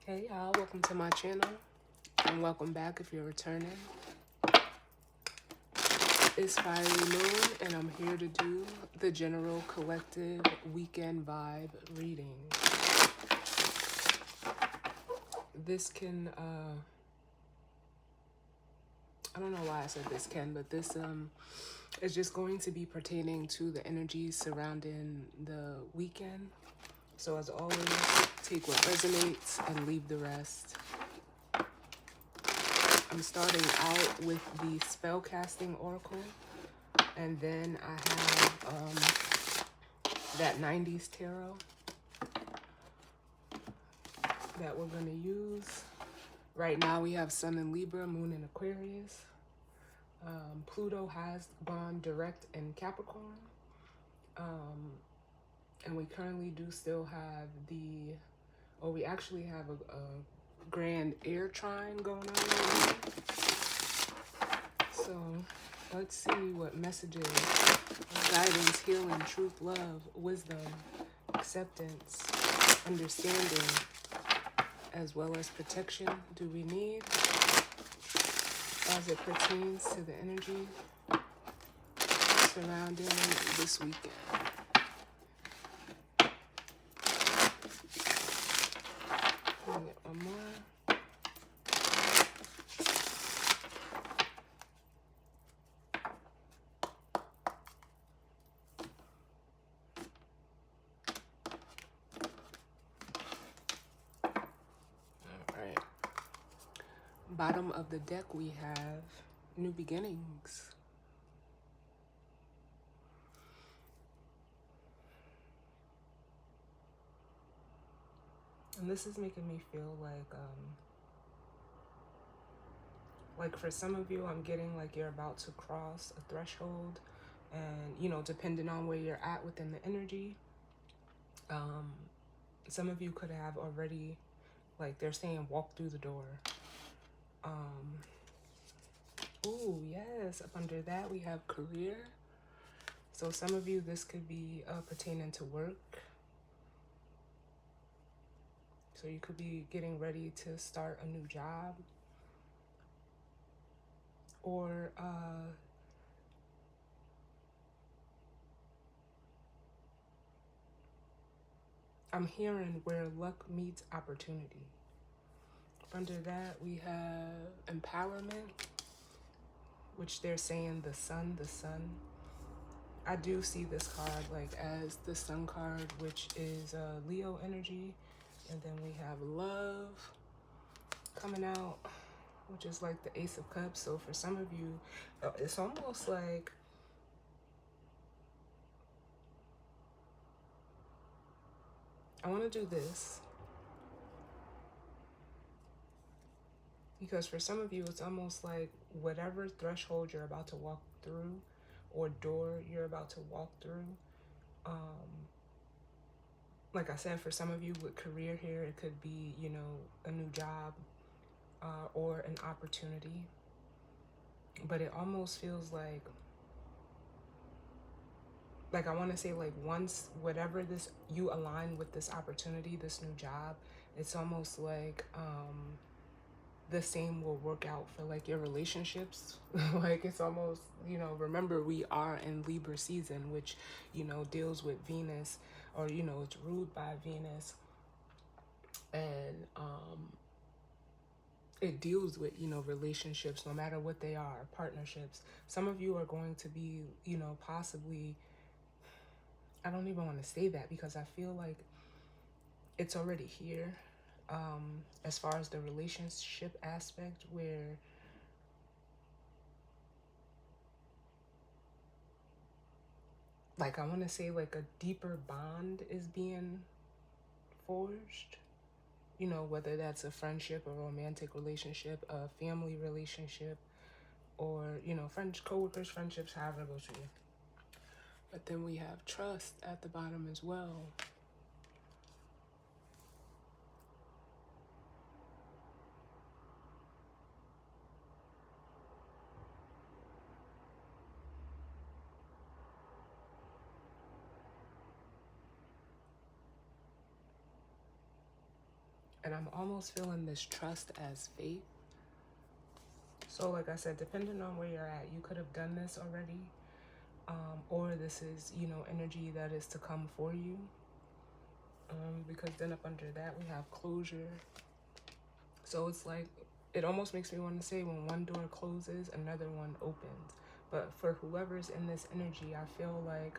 Hey y'all, welcome to my channel and welcome back if you're returning. It's Fiery Moon and I'm here to do the general collective weekend vibe reading. This can, I don't know why I said this can, but this is just going to be pertaining to the energies surrounding the weekend. So as always, take what resonates and leave the rest. I'm starting out with the spellcasting oracle, and then I have that 90s tarot that we're going to use. Right now we have Sun in Libra, Moon in Aquarius. Pluto has gone direct in Capricorn. And we currently do still have we actually have a grand air trine going on right now. So let's see what messages, guidance, healing, truth, love, wisdom, acceptance, understanding, as well as protection do we need as it pertains to the energy surrounding this weekend. Let me get one more. All right. Bottom of the deck we have new beginnings. And this is making me feel like for some of you, I'm getting like you're about to cross a threshold, and depending on where you're at within the energy, some of you could have already, like they're saying, walk through the door. Oh yes, up under that we have career. So some of you, this could be pertaining to work. So you could be getting ready to start a new job, or I'm hearing where luck meets opportunity. Under that, we have empowerment, which they're saying the sun, the sun. I do see this card like as the sun card, which is Leo energy. And then we have love coming out, which is like the Ace of Cups. So for some of you, it's almost like I want to do this. Because for some of you, it's almost like whatever threshold you're about to walk through or door you're about to walk through. Like I said, for some of you with career here, it could be, a new job or an opportunity. But it almost feels like I want to say like once whatever this you align with this opportunity, this new job, it's almost like the same will work out for like your relationships. Like it's almost, remember we are in Libra season, which, deals with Venus, or, it's ruled by Venus. And it deals with, relationships, no matter what they are, partnerships. Some of you are going to be, possibly, I don't even want to say that because I feel like it's already here. As far as the relationship aspect, where like I want to say like a deeper bond is being forged, whether that's a friendship, a romantic relationship, a family relationship, or friends, co-workers, friendships, however it goes for you. But then we have trust at the bottom as well. And I'm almost feeling this trust as faith. So like I said, depending on where you're at, you could have done this already. Or this is, you know, energy that is to come for you. Because then up under that, we have closure. So it's like, it almost makes me want to say when one door closes, another one opens. But for whoever's in this energy, I feel like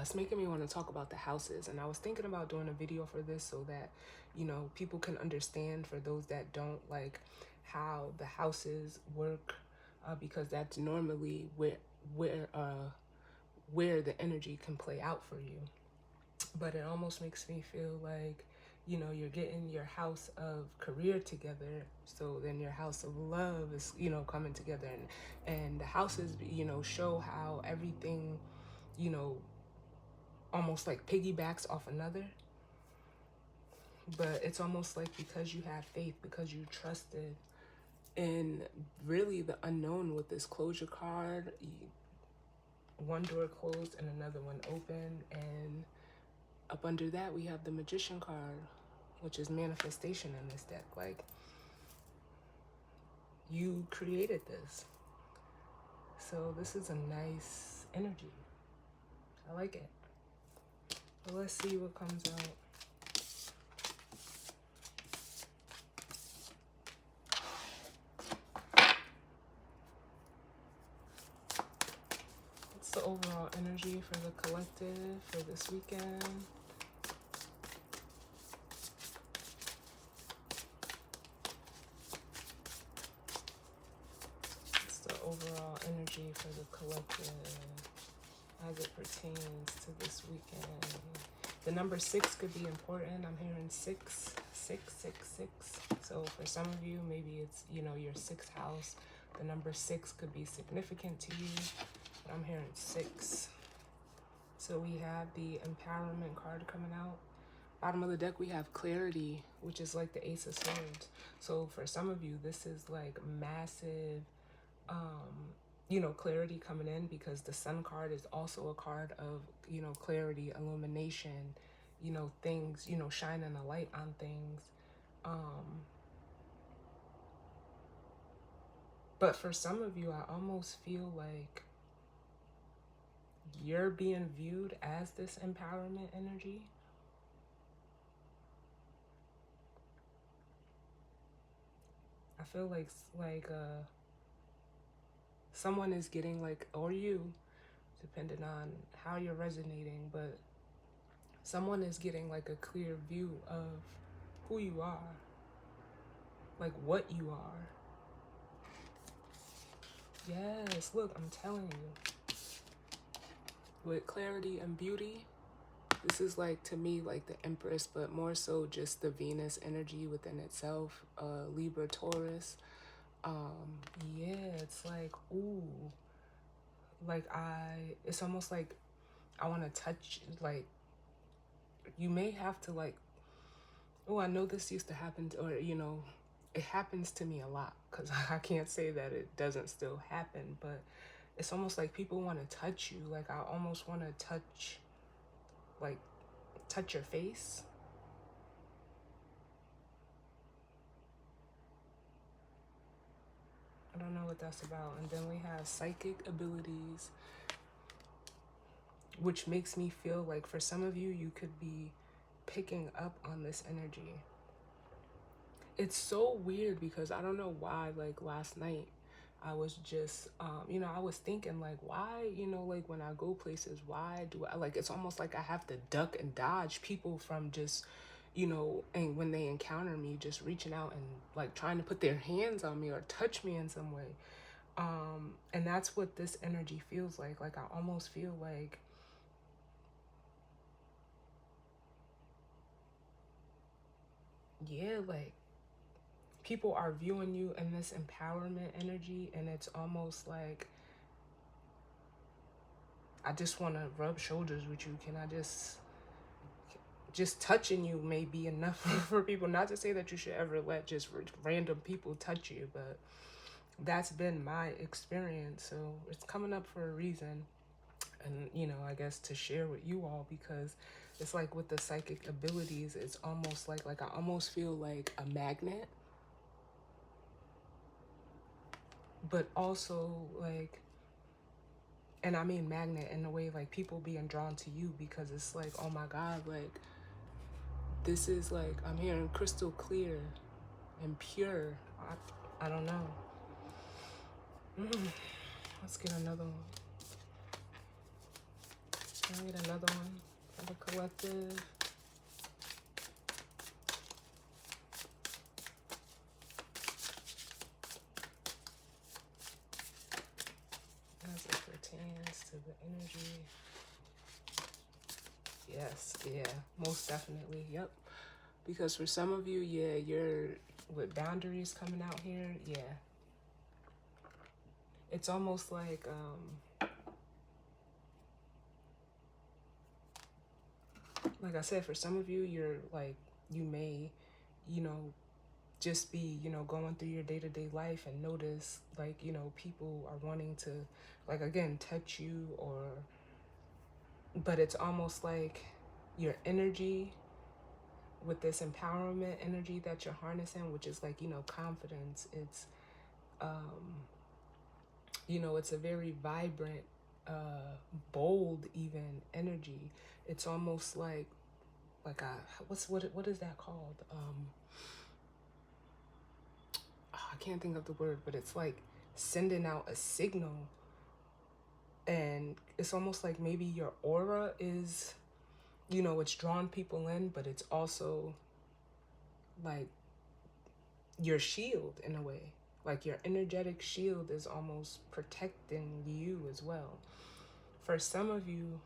it's making me want to talk about the houses. And I was thinking about doing a video for this so that, you know, people can understand, for those that don't, like how the houses work, because that's normally where the energy can play out for you. But it almost makes me feel like, you know, you're getting your house of career together, so then your house of love is, you know, coming together, and the houses, you know, show how everything, you know, almost like piggybacks off another. But it's almost like because you have faith, because you trusted in really the unknown with this closure card, one door closed and another one open. And up under that, we have the Magician card, which is manifestation in this deck. Like, you created this. So this is a nice energy. I like it. But let's see what comes out. What's the overall energy for the collective for this weekend? Overall energy for the collective as it pertains to this weekend. The number 6 could be important. I'm hearing 6, 6, 6, 6. So for some of you, maybe it's, you know, your 6th house. The number 6 could be significant to you. But I'm hearing 6. So we have the empowerment card coming out. Bottom of the deck, we have clarity, which is like the Ace of Swords. So for some of you, this is like massive, you know, clarity coming in, because the Sun card is also a card of, you know, clarity, illumination, you know, things, you know, shining a light on things. But for some of you, I almost feel like you're being viewed as this empowerment energy. I feel like someone is getting like, or you, depending on how you're resonating, but someone is getting like a clear view of who you are, like what you are. Yes, look, I'm telling you. With clarity and beauty, this is like, to me, like the Empress, but more so just the Venus energy within itself, Libra, Taurus. Yeah, it's like, ooh, like it's almost like I want to touch, like, you may have to like, oh, I know this used to happen, or, you know, it happens to me a lot, because I can't say that it doesn't still happen, but it's almost like people want to touch you. Like, I almost want to touch your face. I don't know what that's about. And then we have psychic abilities, which makes me feel like for some of you, you could be picking up on this energy. It's so weird because I don't know why, like last night, I was just, you know, I was thinking like, why, you know, like when I go places, why do I, like, it's almost like I have to duck and dodge people from just, you know, and when they encounter me, just reaching out and like trying to put their hands on me or touch me in some way. And that's what this energy feels like. Like, I almost feel like, yeah, like people are viewing you in this empowerment energy, and it's almost like, I just want to rub shoulders with you. Can I just touching you may be enough for people. Not to say that you should ever let just random people touch you, but that's been my experience. So it's coming up for a reason. and I guess to share with you all, because it's like with the psychic abilities, it's almost like I almost feel like a magnet, but also like, and I mean magnet in a way like people being drawn to you, because it's like, oh my God, like this is like, I'm hearing crystal clear and pure. I don't know. Let's get another one. Can I get another one for the collective? As it pertains to the energy. Yes, yeah, most definitely. Yep. Because for some of you, yeah, you're with boundaries coming out here. Yeah. It's almost like I said, for some of you, you're like, you may, you know, just be, going through your day-to-day life and notice like, people are wanting to, like, again, touch you, or, but it's almost like your energy with this empowerment energy that you're harnessing, which is like, confidence. It's, it's a very vibrant, bold, even energy. It's almost like a, what is that called? I can't think of the word, but it's like sending out a signal, and it's almost like maybe your aura is, it's drawn people in, but it's also like your shield in a way. Like your energetic shield is almost protecting you as well. For some of you,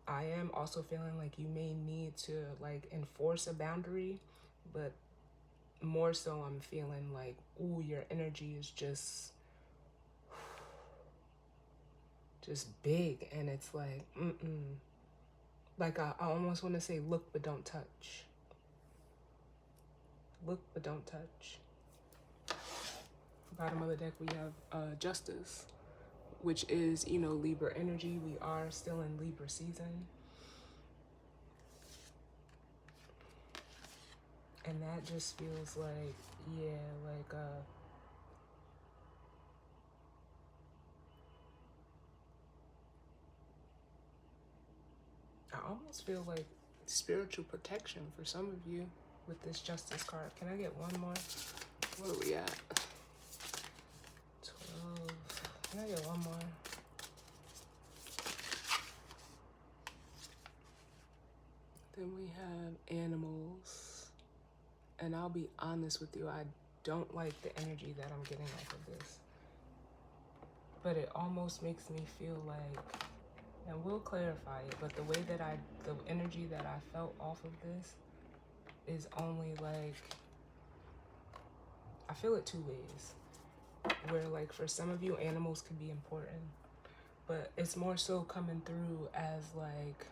I am also feeling like you may need to like enforce a boundary, but more so I'm feeling like, ooh, your energy is just big, and it's like, like I almost want to say look but don't touch. Look but don't touch. Bottom of the deck we have Justice, which is, Libra energy. We are still in Libra season. And that just feels like, yeah, like I almost feel like spiritual protection for some of you with this Justice card. Can I get one more? Where are we at? 12. Can I get one more? Then we have animals. And I'll be honest with you, I don't like the energy that I'm getting off of this. But it almost makes me feel like, and we'll clarify it, but the way that the energy that I felt off of this is only like, I feel it two ways. Where like for some of you, animals could be important, but it's more so coming through as like,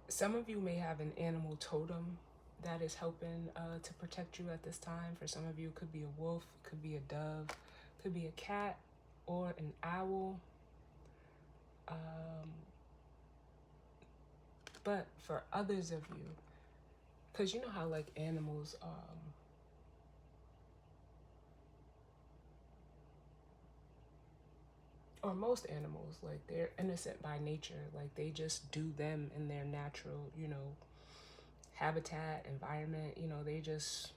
some of you may have an animal totem that is helping to protect you at this time. For some of you, it could be a wolf, it could be a dove, it could be a cat or an owl. But for others of you, because you know how like animals, or most animals, like they're innocent by nature. Like they just do them in their natural, habitat, environment. They just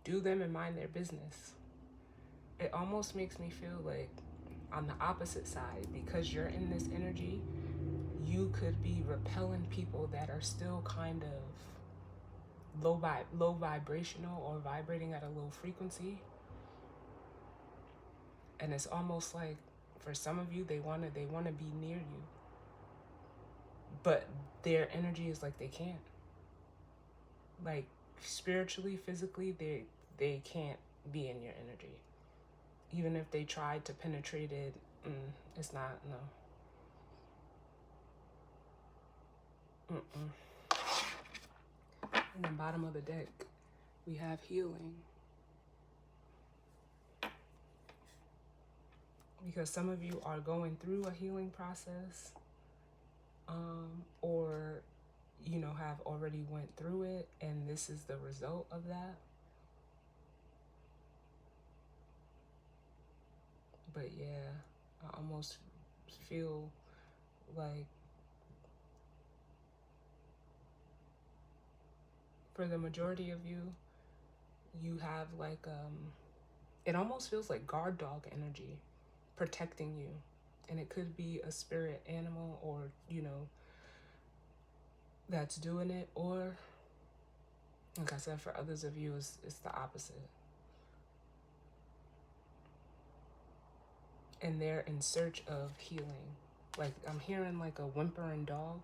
do them and mind their business. It almost makes me feel like on the opposite side, because you're in this energy, you could be repelling people that are still kind of low vibrational, or vibrating at a low frequency. And it's almost like for some of you, they want to be near you, but their energy is like they can't. Like spiritually, physically, they can't be in your energy. Even if they tried to penetrate it, it's not, no. And the bottom of the deck, we have healing. because some of you are going through a healing process, or you know, have already went through it, and this is the result of that. But yeah, I almost feel like for the majority of you, you have like it almost feels like guard dog energy protecting you. And it could be a spirit animal, or you know, that's doing it, or like I said, for others of you it's the opposite. And they're in search of healing. Like I'm hearing like a whimpering dog.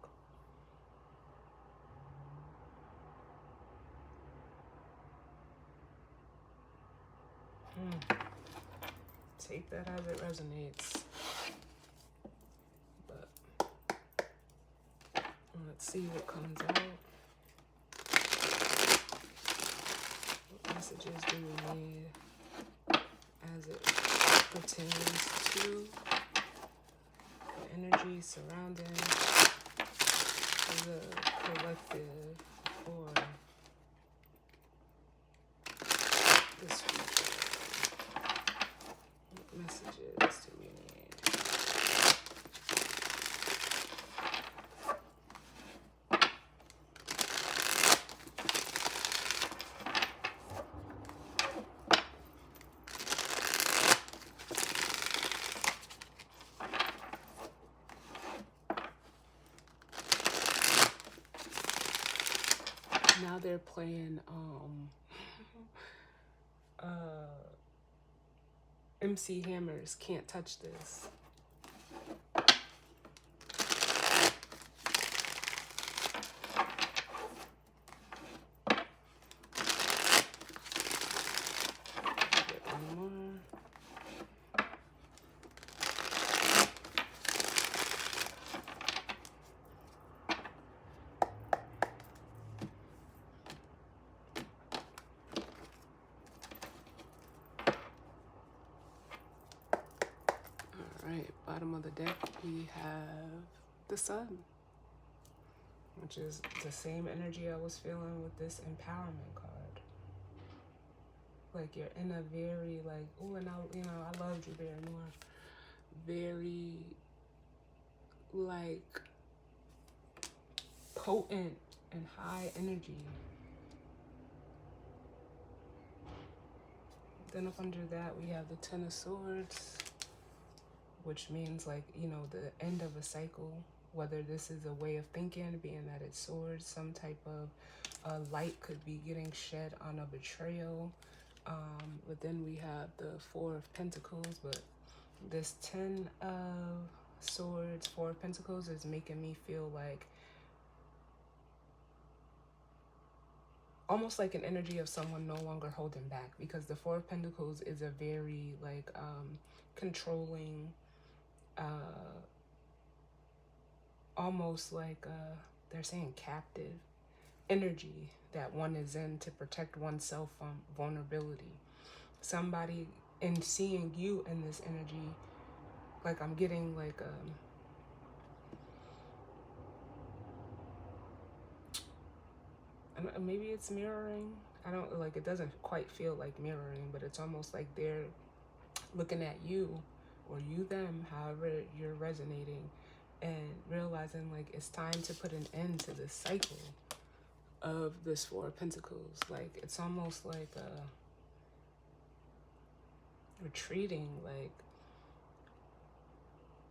Take that as it resonates. But let's see what comes out. What messages do we need as it pertains to the energy surrounding the collective for this week? What messages do we need? Now they're playing MC Hammer's Can't Touch This. Get one more. Alright, bottom of the deck we have the Sun, which is the same energy I was feeling with this empowerment card. Like you're in a very like, oh, and I loved you, Bear Noir. Very like potent and high energy. Then up under that we have the Ten of Swords, which means like, you know, the end of a cycle, whether this is a way of thinking, being that it's swords, some type of light could be getting shed on a betrayal. But then we have the Four of Pentacles, but this Ten of Swords, Four of Pentacles is making me feel like almost like an energy of someone no longer holding back, because the Four of Pentacles is a very like controlling, almost like they're saying captive energy that one is in to protect oneself from vulnerability. Somebody, in seeing you in this energy, like I'm getting like maybe it's mirroring. I don't like, it doesn't quite feel like mirroring, but it's almost like they're looking at you, or you them, however you're resonating, and realizing like it's time to put an end to this cycle of this Four of Pentacles. Like it's almost like retreating, like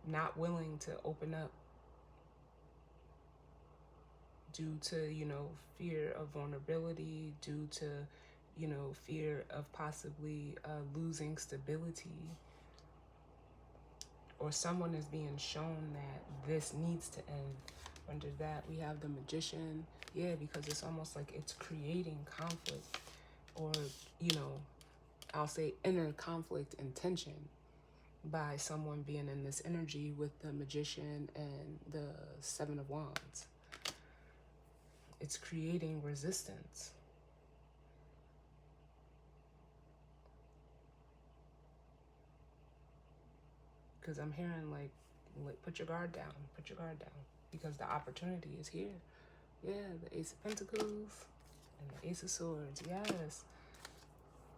not willing to open up due to, you know, fear of vulnerability, due to, you know, fear of possibly losing stability, or someone is being shown that this needs to end. Under that we have the Magician. Yeah, because it's almost like it's creating conflict, or, you know, I'll say inner conflict and tension by someone being in this energy with the Magician and the Seven of Wands. It's creating resistance. Because I'm hearing like put your guard down, put your guard down, because the opportunity is here. Yeah, the Ace of Pentacles and the Ace of Swords. Yes,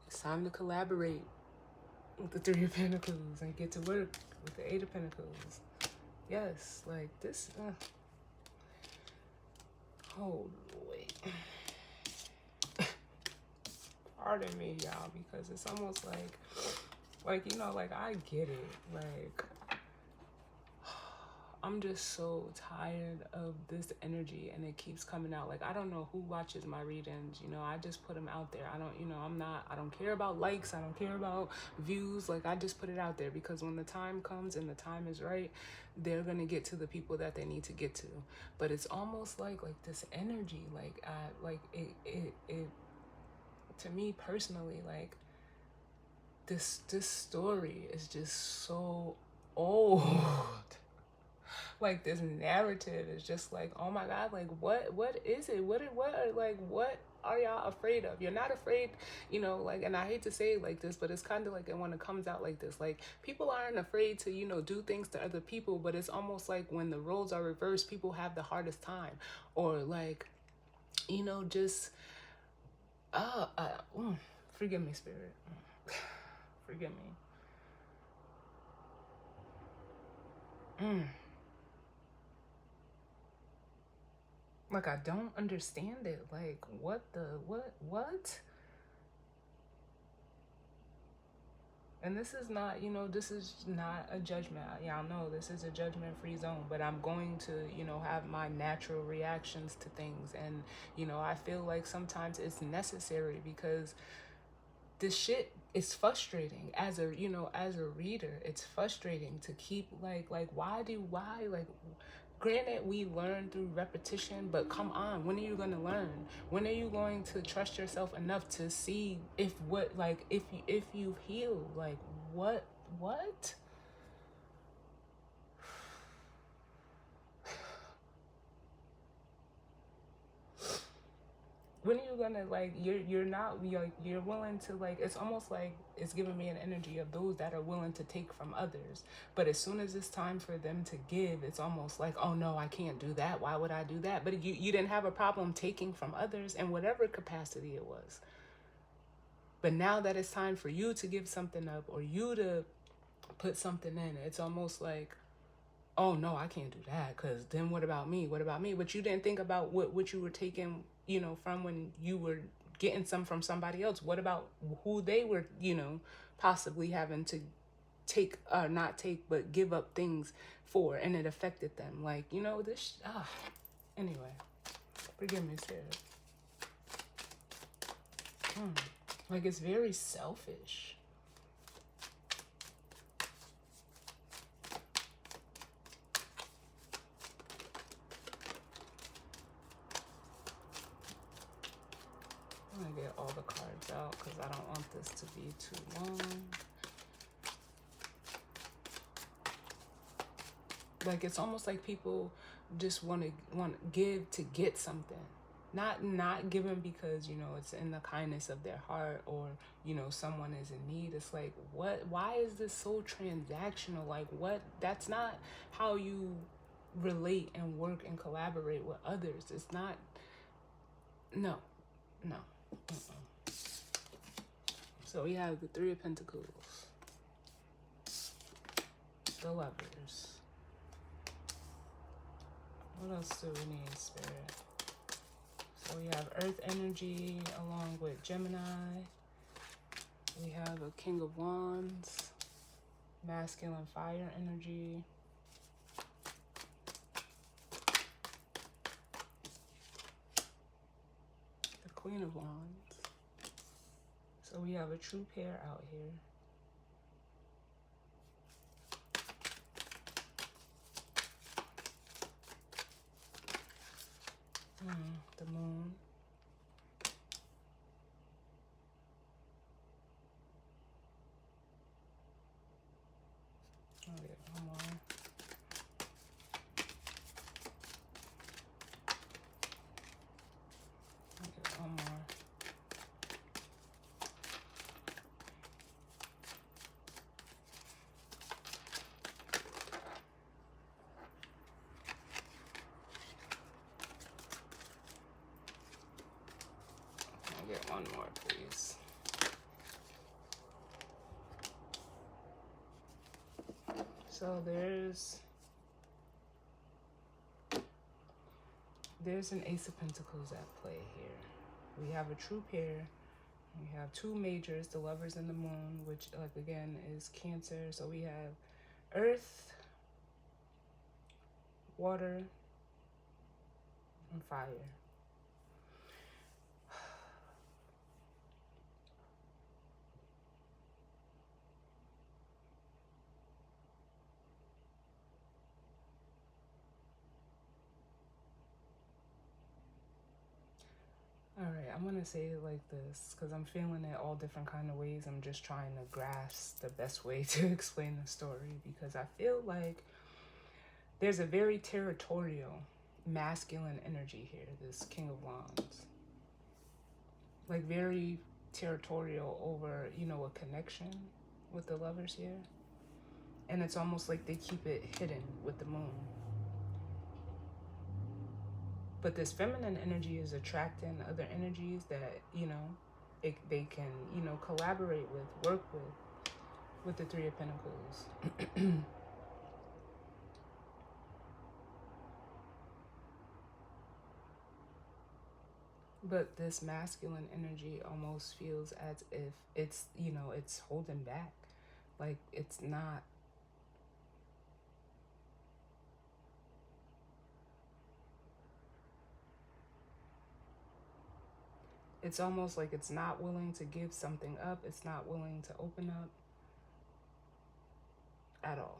it's time to collaborate with the Three of Pentacles and get to work with the Eight of Pentacles. Yes, like this. Oh wait. Pardon me, y'all, because it's almost like you know, like I get it. Like I'm just so tired of this energy, and it keeps coming out. Like I don't know who watches my readings. You know, I just put them out there. I don't, you know, I don't care about likes. I don't care about views. Like I just put it out there because when the time comes and the time is right, they're gonna get to the people that they need to get to. But it's almost like this energy, like it to me personally, like this story is just so old. Like this narrative is just like, oh my God, like what is it? What are y'all afraid of? You're not afraid, you know, like, and I hate to say it like this, but it's kind of like, and when it comes out like this, like people aren't afraid to, you know, do things to other people, but it's almost like when the roles are reversed, people have the hardest time, or like, you know, just forgive me, spirit. Forgive me. Like I don't understand it. Like what? And this is not, you know, this is not a judgment. Y'all know this is a judgment-free zone, but I'm going to, you know, have my natural reactions to things. And, you know, I feel like sometimes it's necessary because this shit is frustrating as a, you know, as a reader. It's frustrating to keep like why like, granted we learn through repetition, but come on, when are you going to learn? When are you going to trust yourself enough to see if you've healed? Like what when are you gonna, like, you're not, you're willing to, like, it's almost like it's giving me an energy of those that are willing to take from others, but as soon as it's time for them to give, it's almost like, oh no, I can't do that, why would I do that? But you didn't have a problem taking from others in whatever capacity it was, but now that it's time for you to give something up or you to put something in, it's almost like, oh no, I can't do that, because then what about me? But you didn't think about what you were taking, you know, from when you were getting some from somebody else. What about who they were, you know, possibly having to take, not take, but give up things for, and it affected them. Like, you know, this, anyway, forgive me, Sarah. Like, it's very selfish. I'm gonna get all the cards out because I don't want this to be too long. Like, it's almost like people just want to give to get something, not giving because, you know, it's in the kindness of their heart, or, you know, someone is in need. It's like, why is this so transactional? Like, what? That's not how you relate and work and collaborate with others. It's not. No. So we have the Three of Pentacles, the Lovers. What else do we need, Spirit? So we have Earth energy along with Gemini. We have a King of Wands, masculine fire energy. The Queen of Wands. So we have a true pair out here. The Moon. Oh yeah, one more. One more. So there's an Ace of Pentacles at play here. We have a true pair. We have two majors, the Lovers and the Moon, which, like, again, is Cancer. So we have Earth, water, and fire. All right, I'm gonna say it like this because I'm feeling it all different kind of ways. I'm just trying to grasp the best way to explain the story, because I feel like there's a very territorial masculine energy here, this King of Wands. Like, very territorial over, you know, a connection with the Lovers here. And it's almost like they keep it hidden with the Moon. But this feminine energy is attracting other energies that, you know, they can, you know, collaborate with, work with the Three of Pentacles. But this masculine energy almost feels as if it's, you know, it's holding back. Like, it's not. It's almost like it's not willing to give something up. It's not willing to open up at all.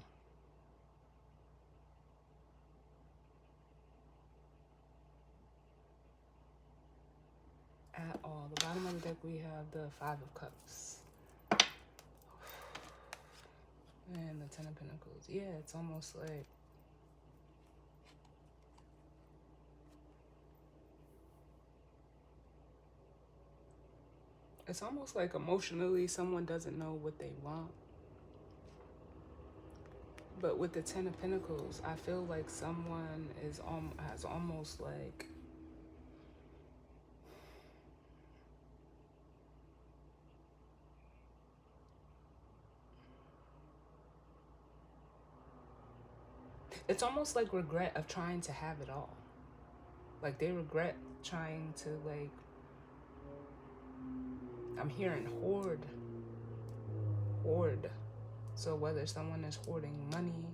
At all. The bottom of the deck, we have the Five of Cups. And the Ten of Pentacles. Yeah, it's almost like emotionally someone doesn't know what they want. But with the Ten of Pentacles, I feel like someone has almost like it's almost like regret of trying to have it all. Like, they regret trying to, like, I'm hearing hoard. So whether someone is hoarding money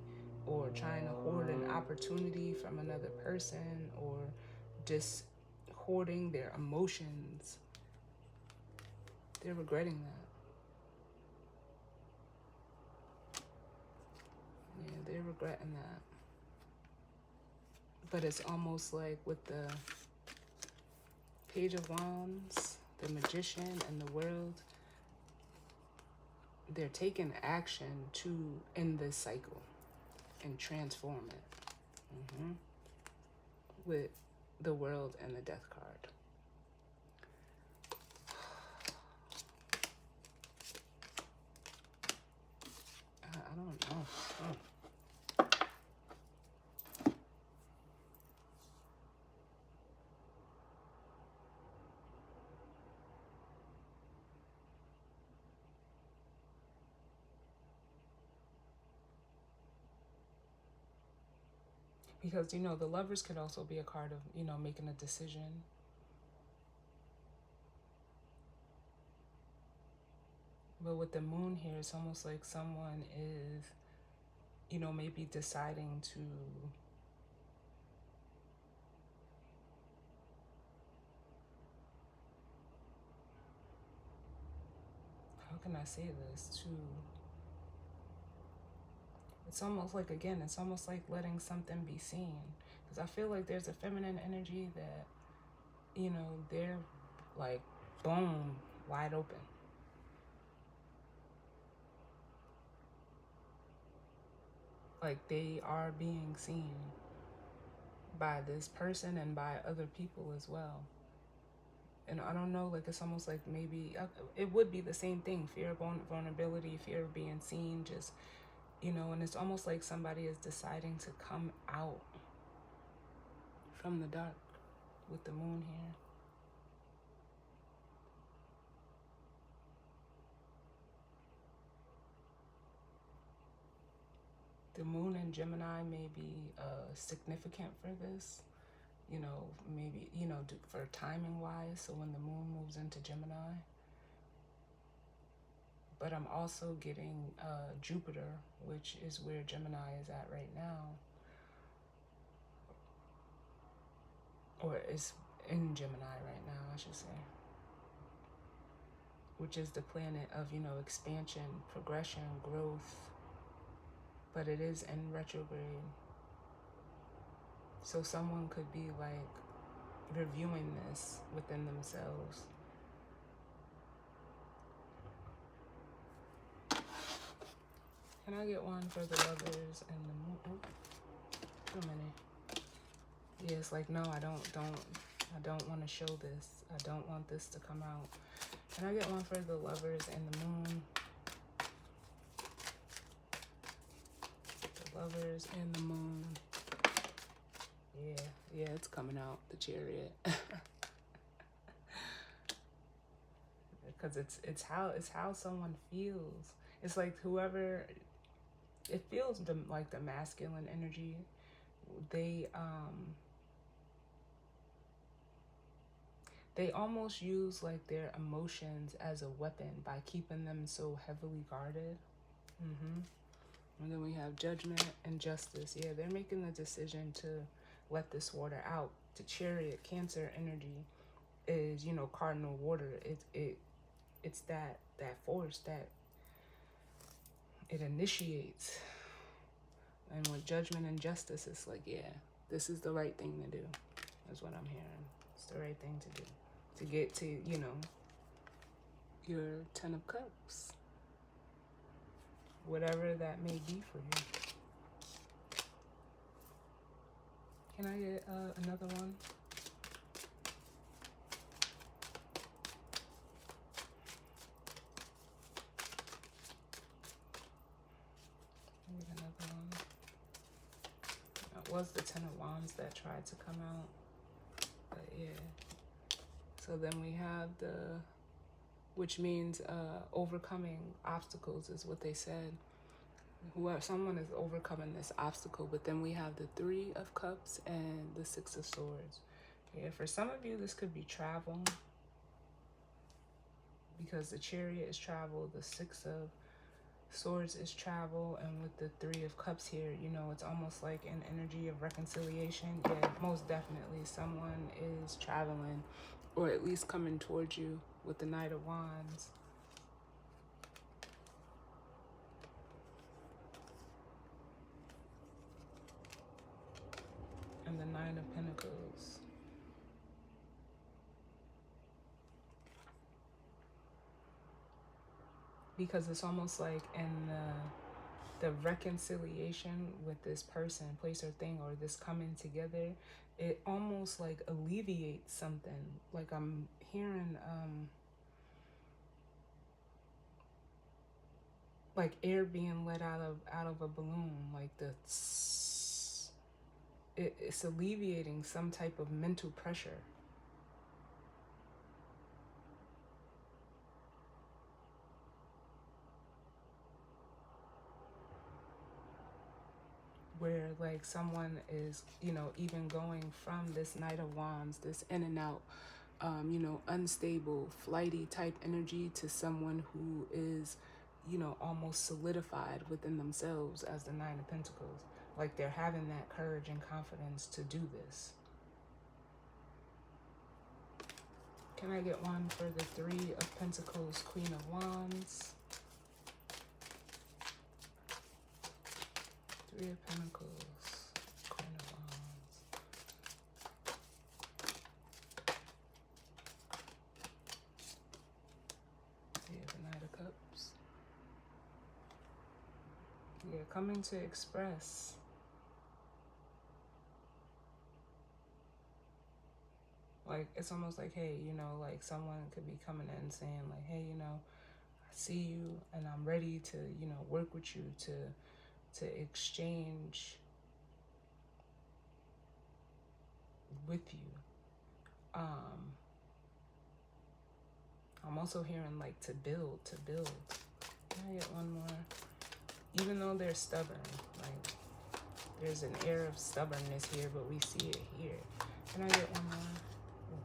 or trying to hoard an opportunity from another person, or just hoarding their emotions, they're regretting that. Yeah, they're regretting that. But it's almost like with the Page of Wands, the Magician, and the World, they're taking action to end this cycle and transform it. With the World and the Death card. I don't know. Because, you know, the Lovers could also be a card of, you know, making a decision. But with the Moon here, it's almost like someone is, you know, maybe deciding to how can I say this? It's almost like, again, it's almost like letting something be seen. Because I feel like there's a feminine energy that, you know, they're like, boom, wide open. Like, they are being seen by this person and by other people as well. And I don't know, like, it's almost like maybe it would be the same thing. Fear of vulnerability, fear of being seen, just, you know, and it's almost like somebody is deciding to come out from the dark with the Moon here. The moon in Gemini may be significant for this, you know, maybe, you know, for timing wise. So when the moon moves into Gemini. But I'm also getting Jupiter, which is where Gemini is at right now. Or is in Gemini right now, I should say. Which is the planet of, you know, expansion, progression, growth. But it is in retrograde. So someone could be like reviewing this within themselves. Can I get one for the lovers and the moon? Oh, wait a minute. Yeah, it's like, no, I don't want to show this. I don't want this to come out. Can I get one for the lovers and the moon? The lovers and the moon. Yeah, it's coming out, the Chariot. Because it's how someone feels. It's like whoever, it feels like the masculine energy. They almost use like their emotions as a weapon by keeping them so heavily guarded. And then we have Judgment and Justice. Yeah, they're making the decision to let this water out. The Chariot, Cancer energy is, you know, cardinal water. It's that force that it initiates. And with Judgment and Justice, it's like, yeah, this is the right thing to do. That's what I'm hearing. It's the right thing to do. To get to, you know, your 10 of Cups. Whatever that may be for you. Can I get another one? Another one. That was the 10 of Wands that tried to come out. But yeah. So then we have which means overcoming obstacles is what they said. Someone is overcoming this obstacle, but then we have the 3 of Cups and the 6 of Swords. Yeah, for some of you, this could be travel, because the Chariot is travel, the 6 of Swords is travel, and with the 3 of Cups here, you know, it's almost like an energy of reconciliation. Yeah, most definitely someone is traveling, or at least coming towards you with the Knight of Wands. And the 9 of Pentacles. Because it's almost like in the reconciliation with this person, place or thing, or this coming together, it almost like alleviates something. Like I'm hearing like air being let out of a balloon, like it's alleviating some type of mental pressure. Where like someone is, you know, even going from this Knight of Wands, this in and out, you know, unstable, flighty type energy, to someone who is, you know, almost solidified within themselves as the 9 of Pentacles. Like they're having that courage and confidence to do this. Can I get one for the 3 of Pentacles, Queen of Wands? 3 of Pentacles, Queen of Wands. Yeah, the Knight of Cups. Yeah, coming to express. Like, it's almost like, hey, you know, like someone could be coming in saying like, hey, you know, I see you and I'm ready to, you know, work with you to exchange with you. I'm also hearing like to build. Can I get one more? Even though they're stubborn, like There's an air of stubbornness here, but we see it here. Can I get one more? Oh,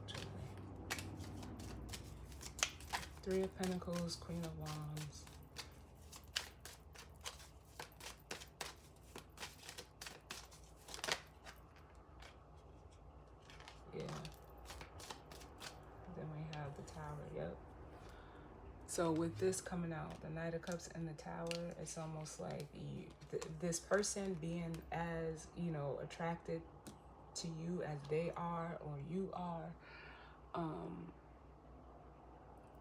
Three of Pentacles, Queen of Wands. Yeah. Then we have the Tower. Yep. So with this coming out, the Knight of Cups and the Tower, it's almost like this person being as, attracted to you as they are or you are.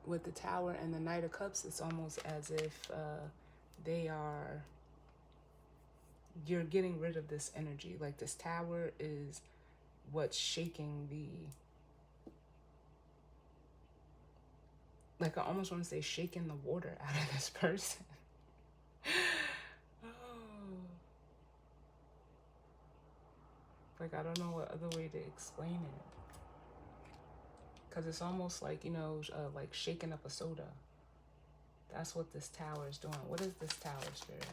With the Tower and the Knight of Cups, it's almost as if you're getting rid of this energy. Like this Tower is what's shaking like I almost want to say shaking the water out of this person. Oh. Like I don't know what other way to explain it. Because it's almost like, like shaking up a soda. That's what this Tower is doing. What is this Tower, Spirit?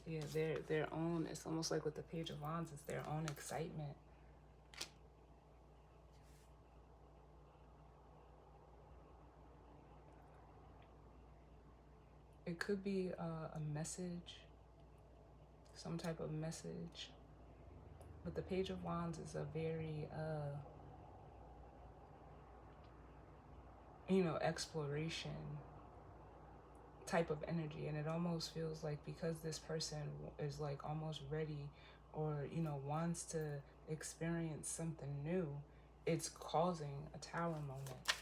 Yeah, their own, it's almost like with the Page of Wands, it's their own excitement. It could be a message, some type of message. But the Page of Wands is a very, exploration type of energy. And it almost feels like because this person is like almost ready or, wants to experience something new, it's causing a Tower moment.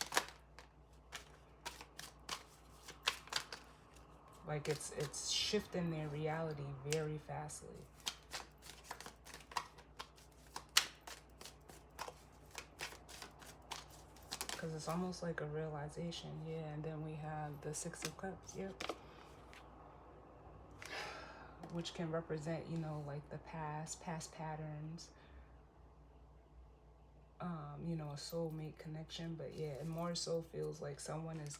Like it's shifting their reality very fastly. Because it's almost like a realization. Yeah, and then we have the Six of Cups. Yep. Which can represent, like the past patterns. A soulmate connection. But yeah, it more so feels like someone is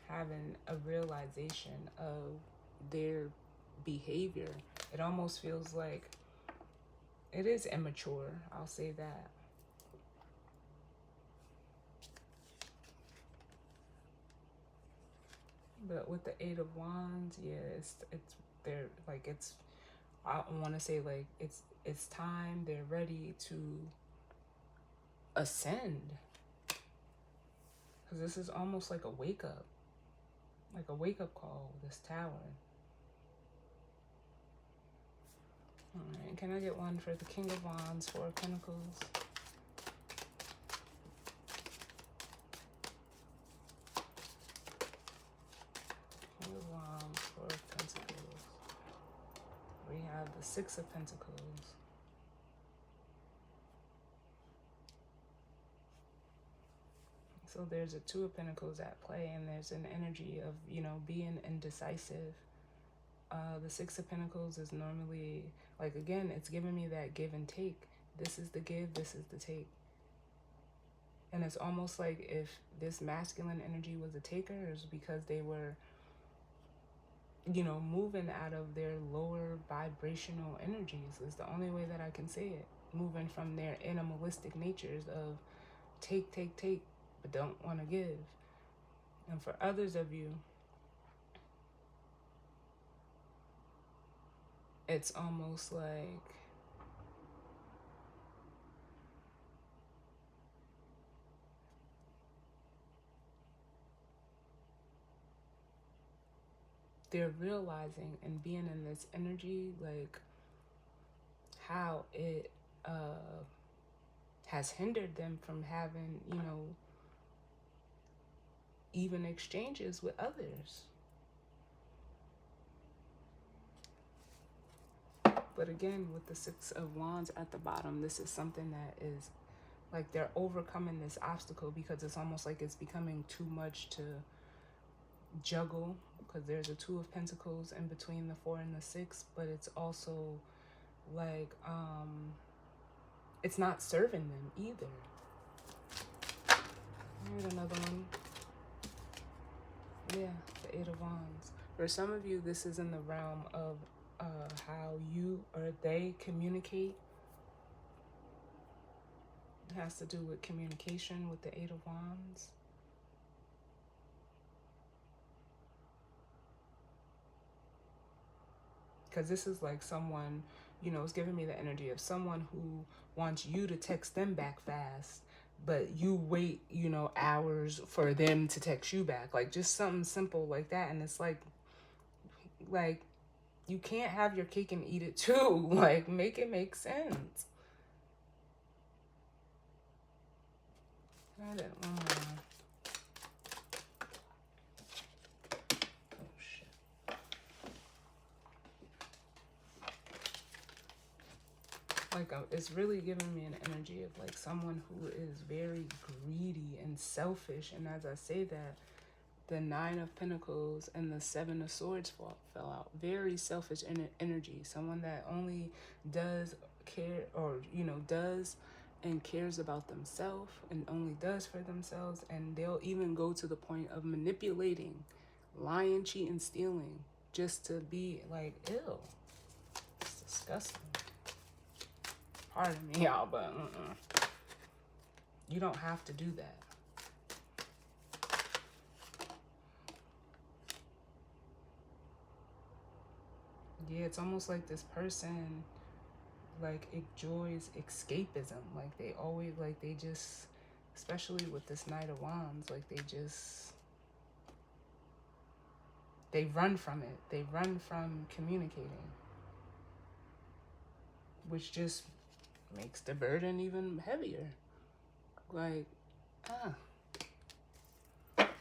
having a realization of their behavior. It almost feels like it is immature. I'll say that. But with the Eight of Wands, yeah, they're like I want to say like it's time. They're ready to ascend. Because this is almost like a wake up call. This Tower. All right, can I get one for the King of Wands, Four of Pentacles? King of Wands, Four of Pentacles. We have the Six of Pentacles. So there's a Two of Pentacles at play, and there's an energy of, being indecisive. The Six of Pentacles is normally, like, again, it's giving me that give and take. This is the give, this is the take. And it's almost like if this masculine energy was a taker, it's because they were, moving out of their lower vibrational energies is the only way that I can say it. Moving from their animalistic natures of take, but don't want to give. And for others of you, it's almost like they're realizing and being in this energy, like how it has hindered them from having, even exchanges with others. But again, with the Six of Wands at the bottom, this is something that is like they're overcoming this obstacle because it's almost like it's becoming too much to juggle, because there's a Two of Pentacles in between the Four and the Six, but it's also like it's not serving them either. Here's another one. Yeah, the Eight of Wands. For some of you, this is in the realm of how you or they communicate. It has to do with communication with the Eight of Wands. Because this is like someone, you know, it's giving me the energy of someone who wants you to text them back fast, but you wait, you know, hours for them to text you back. Like just something simple like that. And it's like you can't have your cake and eat it too. Like make it make sense. I didn't want to. Oh shit. Like it's really giving me an energy of like someone who is very greedy and selfish. And as I say that, the Nine of Pentacles and the Seven of Swords fell out. Very selfish energy. Someone that only does care, or you know, does and cares about themselves and only does for themselves. And they'll even go to the point of manipulating, lying, cheating, stealing, just to be like, ew. It's disgusting. Pardon me, y'all, but you don't have to do that. Yeah, it's almost like this person like enjoys escapism. Like they always, like they just, especially with this Knight of Wands, like they run from it. They run from communicating, which just makes the burden even heavier. Like, I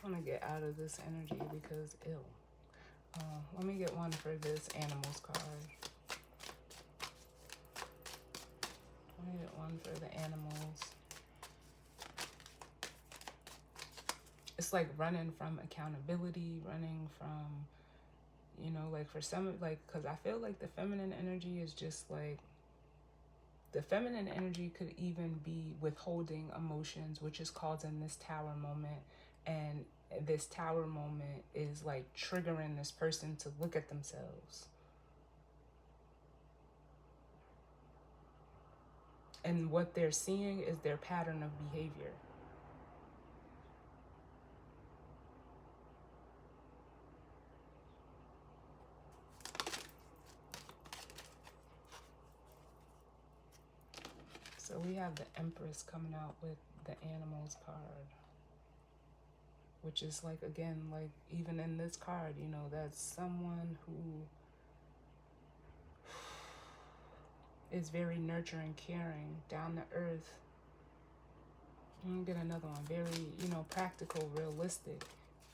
want to get out of this energy because ill. Let me get one for this Animals card. Let me get one for the Animals. It's like running from accountability, running from, you know, like for some, like, because I feel like the feminine energy is just like, the feminine energy could even be withholding emotions, which is causing this tower moment. And this tower moment is like triggering this person to look at themselves. And what they're seeing is their pattern of behavior. So we have the Empress coming out with the Animals card, which is like, again, like even in this card, you know, that's someone who is very nurturing, caring, down to earth. I'm gonna get another one. Very, you know, practical, realistic,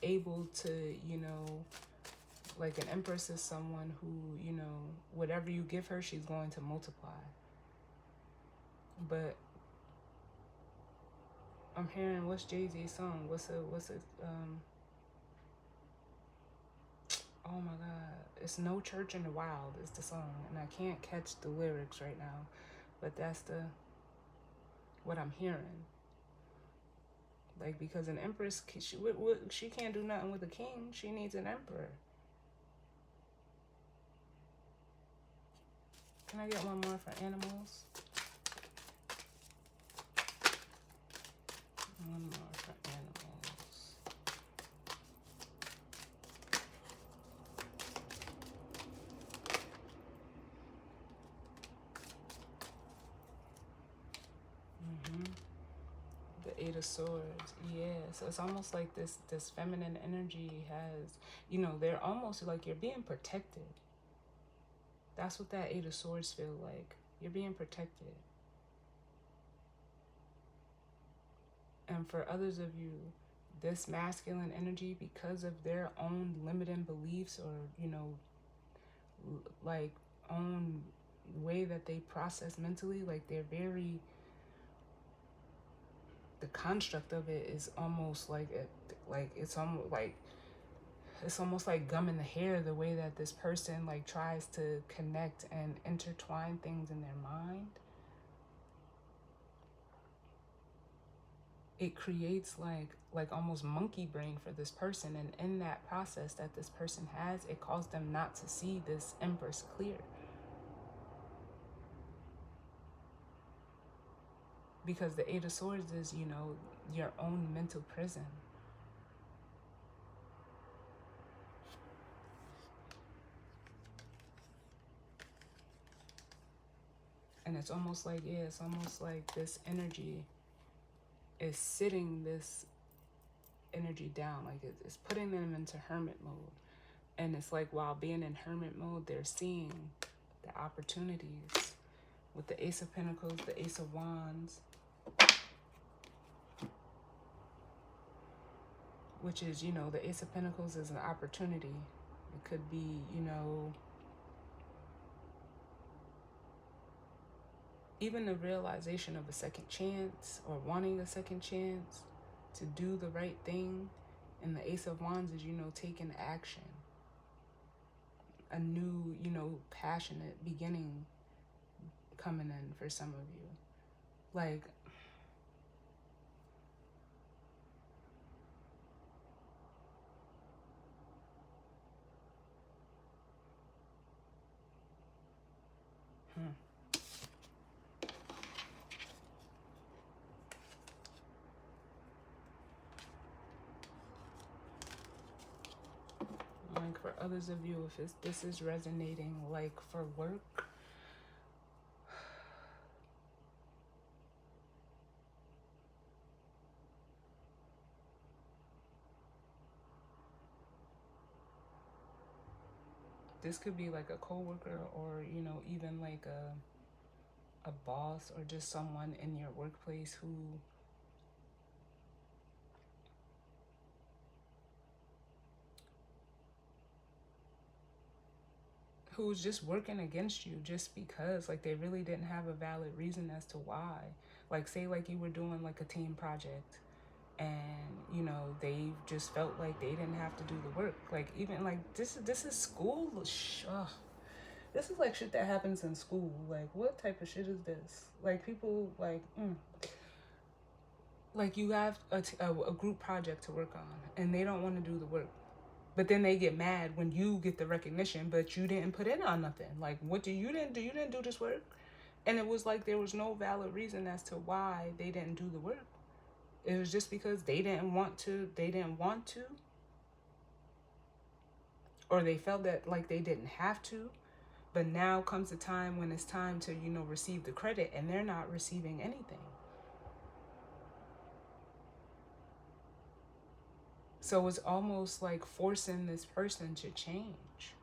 able to, you know, like an Empress is someone who, you know, whatever you give her, she's going to multiply. But I'm hearing, what's Jay-Z's song? What's it, oh my God. It's No Church in the Wild is the song. And I can't catch the lyrics right now. But that's what I'm hearing. Like, because an Empress, she can't do nothing with a king. She needs an emperor. Can I get one more for Animals? One more for Animals. The Eight of Swords. Yeah, so it's almost like this feminine energy has, you know, they're almost like you're being protected. That's what that Eight of Swords feel like. You're being protected. And for others of you, this masculine energy, because of their own limiting beliefs, or, you know, like own way that they process mentally, like they're very, the construct of it is almost like it's almost like gum in the hair, the way that this person like tries to connect and intertwine things in their mind. it creates like almost monkey brain for this person, and in that process that this person has, it caused them not to see this Empress clear. Because the Eight of Swords is, you know, your own mental prison. And it's almost like, yeah, it's almost like this energy is sitting this energy down. Like it's putting them into hermit mode. And it's like while being in hermit mode, they're seeing the opportunities with the Ace of Pentacles, the Ace of Wands, which is, you know, the Ace of Pentacles is an opportunity. It could be, you know, even the realization of a second chance or wanting a second chance to do the right thing. And the Ace of Wands is, you know, taking action. A new, you know, passionate beginning coming in for some of you. Like, like for others of you, if this is resonating, like for work, this could be like a coworker, or, you know, even like a boss, or just someone in your workplace who's just working against you just because, like, they really didn't have a valid reason as to why. Like, say like you were doing like a team project, and, you know, they just felt like they didn't have to do the work. Like, even like this is school. This is like shit that happens in school. Like, what type of shit is this? Like, people like like you have a group project to work on, and they don't want to do the work. But then they get mad when you get the recognition, but you didn't put in on nothing. Like, what you didn't do? You didn't do this work. And it was like there was no valid reason as to why they didn't do the work. It was just because they didn't want to. They didn't want to. Or they felt that like they didn't have to. But now comes the time when it's time to, you know, receive the credit, and they're not receiving anything. So it's almost like forcing this person to change.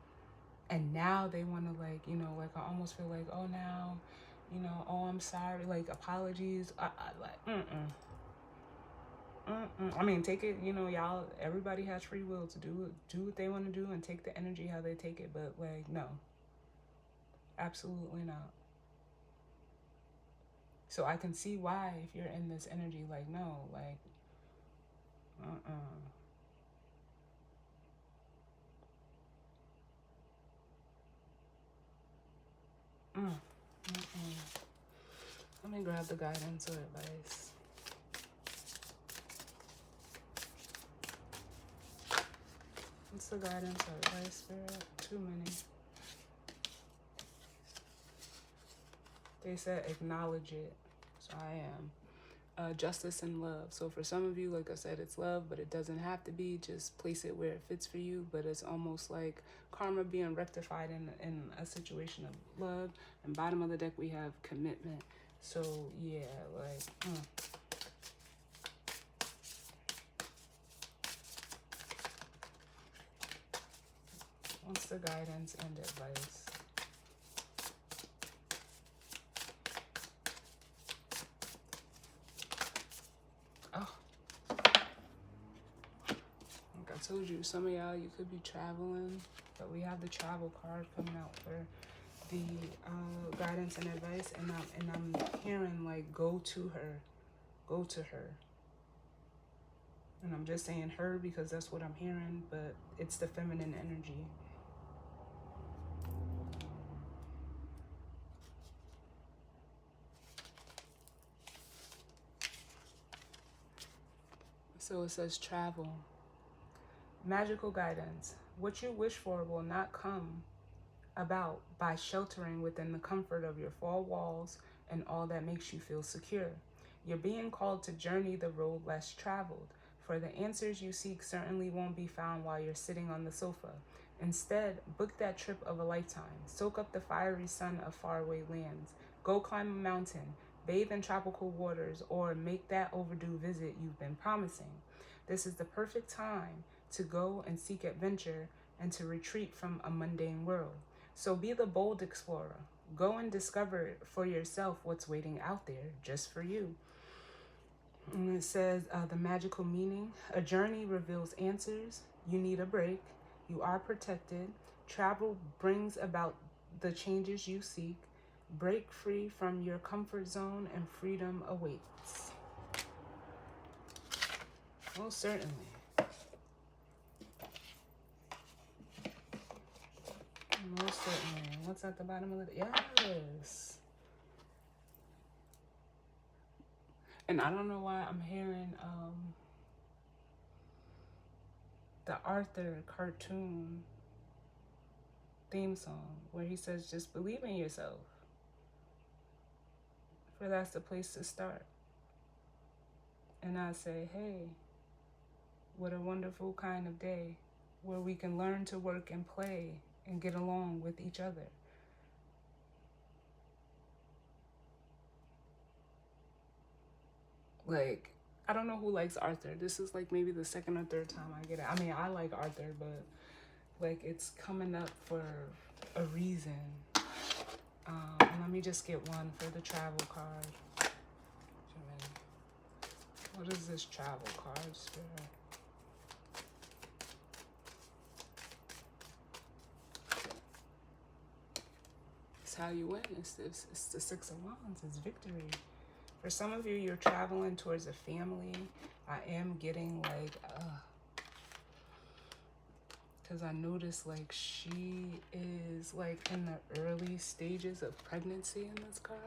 And now they want to, like, you know, like, I almost feel like, oh, now, you know, oh, I'm sorry, like, apologies. Like, I mean, take it, you know, y'all, everybody has free will to do what they want to do and take the energy how they take it. But, like, no, absolutely not. So I can see why, if you're in this energy, like, no, like, Let me grab the guidance or advice. What's the guidance or advice, Spirit? Too many. They said acknowledge it. So I am. Justice and love. So for some of you, like I said, it's love, but it doesn't have to be. Just place it where it fits for you. But it's almost like karma being rectified in a situation of love. And bottom of the deck, we have commitment. So yeah, like... What's the guidance and advice? Oh, like I told you, some of y'all, you could be traveling, but we have the travel card coming out for the guidance and advice, and I'm hearing like go to her. And I'm just saying her because that's what I'm hearing, but it's the feminine energy. So it says travel. Magical guidance. What you wish for will not come about by sheltering within the comfort of your four walls and all that makes you feel secure. You're being called to journey the road less traveled, for the answers you seek certainly won't be found while you're sitting on the sofa. Instead, book that trip of a lifetime. Soak up the fiery sun of faraway lands. Go climb a mountain, bathe in tropical waters, or make that overdue visit you've been promising. This is the perfect time to go and seek adventure and to retreat from a mundane world. So be the bold explorer. Go and discover for yourself what's waiting out there just for you. And it says the magical meaning. A journey reveals answers. You need a break. You are protected. Travel brings about the changes you seek. Break free from your comfort zone and freedom awaits. Most certainly. Most certainly. What's at the bottom of the... Yes. And I don't know why I'm hearing the Arthur cartoon theme song where he says, just believe in yourself. For that's the place to start. And I say, hey, what a wonderful kind of day where we can learn to work and play and get along with each other. Like, I don't know who likes Arthur. This is like maybe the second or third time I get it. I mean, I like Arthur, but like it's coming up for a reason. Let me just get one for the travel card. What is this travel card, Spirit? It's how you win. It's the Six of Wands. It's victory. For some of you, you're traveling towards a family. I am getting like, because I noticed like she is like in the early stages of pregnancy in this card.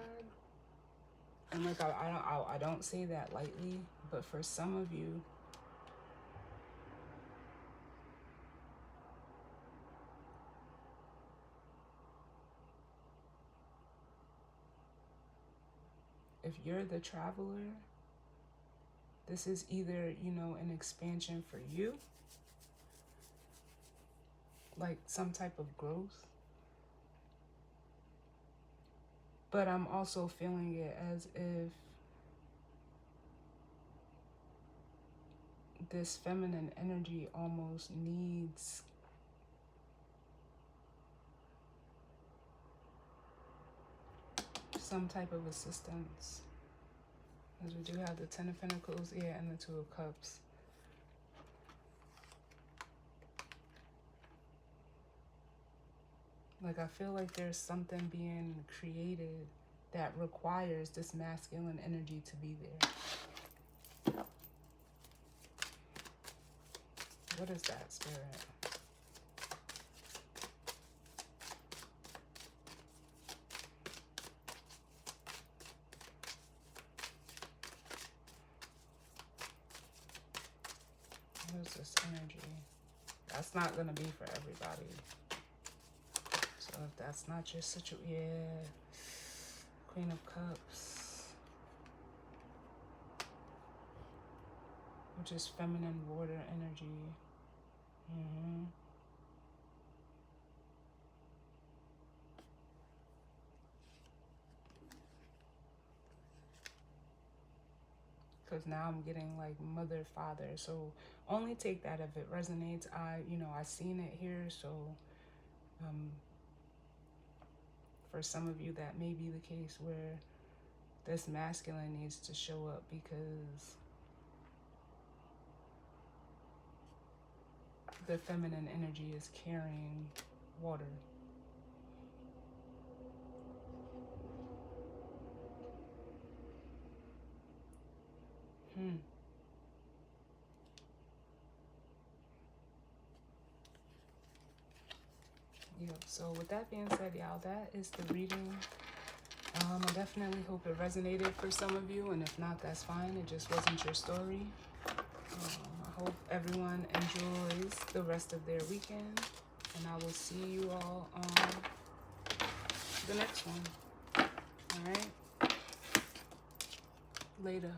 And like I don't say that lightly, but for some of you, if you're the traveler, this is either, you know, an expansion for you, like some type of growth. But I'm also feeling it as if this feminine energy almost needs some type of assistance. As we do have the Ten of Pentacles, yeah, and the Two of Cups. Like, I feel like there's something being created that requires this masculine energy to be there. What is that, Spirit? What is this energy? That's not going to be for everybody. So if that's not your situation, yeah. Queen of Cups. Which is feminine water energy. Because now I'm getting like mother, father. So only take that if it resonates. I seen it here. So for some of you, that may be the case where this masculine needs to show up because the feminine energy is carrying water. Yep. So with that being said, y'all, that is the reading. I definitely hope it resonated for some of you, and if not, that's fine. It just wasn't your story. I hope everyone enjoys the rest of their weekend, and I will see you all on the next one. All right? Later.